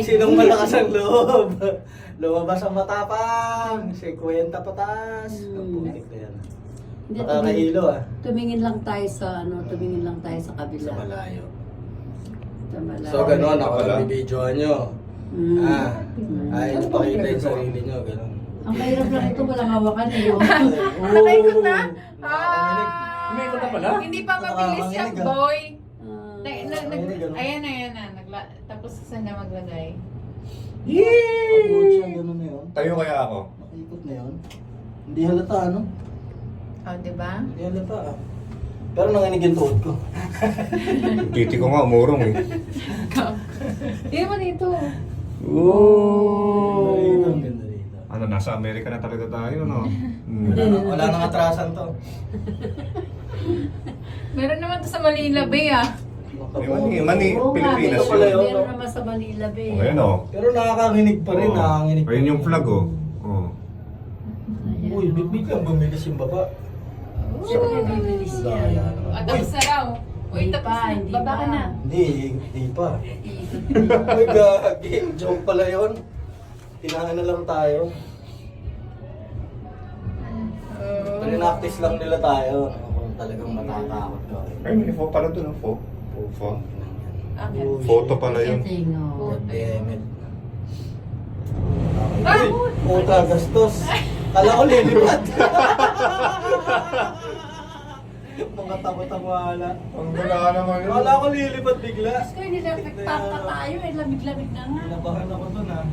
Sinong malakas ang loob? Lumabas ang matapang. 50 pataas. Ang putik na yan. Hindi, Makakahilo ah. tumingin lang tayo sa tumingin lang tayo sa kabila. Sa malayo. Sa malayo. So gano'n, ako nabibidyoan nyo. Mm. Ay, napakita yung sarili nyo, gano'n. Ang mahirap lang ito, walang hawakan eh. Nakaikot na? Umiikot na pala? Hindi pa mabilis yung boy. Ganun. Ayan na. Tapos saan na maglagay? Abot siya, gano'n na yun. Tayo kaya ako. Nakikot na yun. Hindi halata, ano? Oh, di ba? Hindi halata ah. Pero nanginig yung tuhod ko. Titi ko nga, umurong eh. Hindi mo dito. Dito, ang ganda dito. Ano, nasa Amerika na talaga tayo, no? Wala nang atrasan to. Meron naman to sa Manila Bay ah. Mani, Oo nga, Pilipinas pala yun. yun. meron naman sa Manila Bay. O, ayan o. Pero nakakakinig pa rin, nakakakinig pa Ayun rin. yung flag oh. Oh. Ayan. Uy, biglang bumilis yung baba. Siyempre, bibilis Daya yan. naman. Ah, tapos na raw. Uy, Hindi tapos pa, na. hindi Baba pa. ka na. Hindi pa. Uy, gagi. Joke pala yun. Tinahan na lang tayo. Pinaktis lang nila tayo. Kung talagang matatakot ka. Ay, may fo pala doon, fo. Fo. Okay. Uy, Photo pala yun. Setting, oh. God damn it. Ah! Uy, puta, gastos. Kala ko lilipad. Mga takot-tawala. Ang gala naman yun. Kala ko lilipad bigla. Diyos ko, nilapagta pa tayo eh. Lamig-lamig na nga. Pinabahan ako dun ah.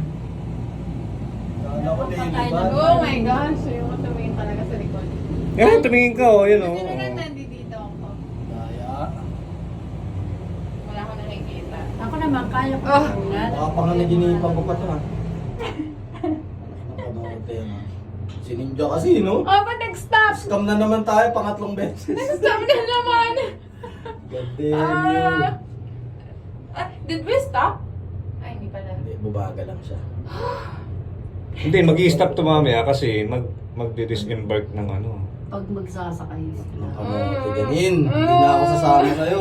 Kala ko Patay lilipad. na. Oh my gosh. Yung tumingin talaga sa likod. Yan, tumingin ka oh, yun oh. Hindi na lang nandito ako. Daya. Wala akong nakikita. Ako naman, kaya ko Ah. muna. Baka pa nga naginipan ko pa to ha. Nakanote yan ha. Si Ninja kasi no? Oh, ba't nag-stop? Scam na naman tayo pangatlong beses. Nag-stop na naman. God damn you. Did we stop? Ay, hindi pala. Hindi, babaga lang siya. Hindi, mag-i-stop to mamaya kasi mag-disembark ng ano. Pag magsasakay sila. Nakanote ganin. Hindi na ako sasama sa'yo.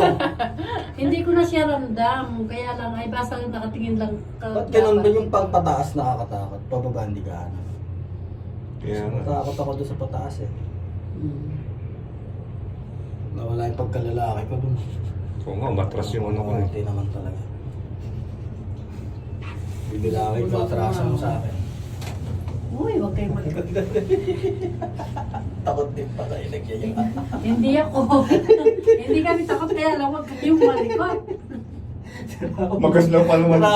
Hindi ko na siya ramdam. Kaya lang, ay basta lang nakatingin lang. Ba't ganun ba yung pagpataas nakakatakot? Pababa hindi ka ano? Kaya nga. Natakot ako doon sa pataas eh. Hmm. Nawala yung pagkalalaki ko doon. Oo nga, matras yung ano ko eh. Hindi naman talaga. Bibilangin mo atrasan mo sa akin. Uy, wag kayo mag... Takot din pa kayo nagyayang. Hindi ako. Hindi kami takot kaya lang wag kayong malikot. Magaslaw pa naman.